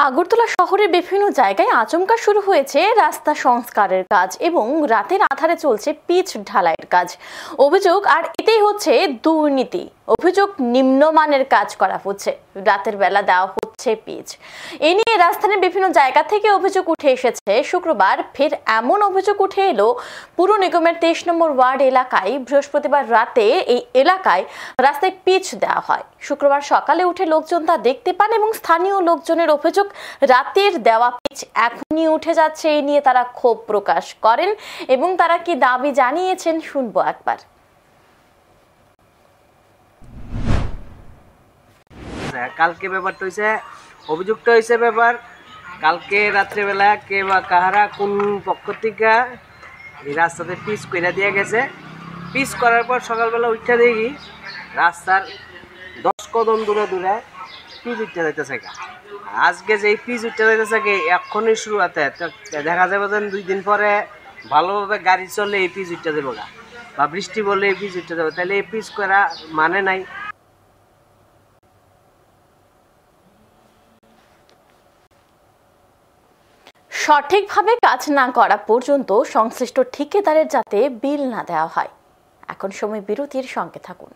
আগরতলা শহরের বিভিন্ন জায়গায় আচমকা শুরু হয়েছে রাস্তা সংস্কারের কাজ এবং রাতের আধারে চলছে পিচ ঢালাইয়ের কাজ। অভিযোগ আর এতেই হচ্ছে দুর্নীতি। অভিযোগ নিম্নমানের কাজ করা হচ্ছে, রাতের বেলা দেওয়া হচ্ছে পিচ। এ নিয়ে রাজধানীর বিভিন্ন জায়গা থেকে অভিযোগ উঠে এসেছে। শুক্রবার ফের এমন অভিযোগ উঠে এলো পুর নিগমের 23 নম্বর ওয়ার্ড এলাকায়। বৃহস্পতিবার রাতে এই এলাকায় রাস্তায় পিচ দেওয়া হয়। শুক্রবার সকালে উঠে লোকজন তা দেখতে পান এবং স্থানীয় লোকজনের অভিযোগ, রাতের দেওয়া পিচ এখনই উঠে যাচ্ছে। এই নিয়ে তারা ক্ষোভ প্রকাশ করেন এবং তারা কি দাবি জানিয়েছেন শুনবো একবার। কালকে ব্যাপারটা হয়েছে, অভিযুক্ত হয়েছে ব্যাপার কালকে রাত্রেবেলা কে বা কাহারা কোন পক্ষ থেকে এই রাস্তাতে পিচ করে দিয়ে গেছে। পিচ করার পর সকালবেলা উঠে দেখি রাস্তার 10 কদম দূরে দূরে পিচ উঠতে যাইতেছে। আজকে যে এই পিচ উঠতে যাইতেছে এখনই শুরু হতে দেখা যাবে যে 2 দিন পরে ভালোভাবে গাড়ি চলে এই পিচ উঠতে যাবো বা বৃষ্টি বললে এই পিচ উঠতে যাবে, তাহলে এই পিচ করা মানে নাই। সঠিকভাবে কাজ না করা পর্যন্ত সংশ্লিষ্ট ঠিকাদারের যাতে বিল না দেওয়া হয়। এখন সময় বিরতির সঙ্গে থাকুন।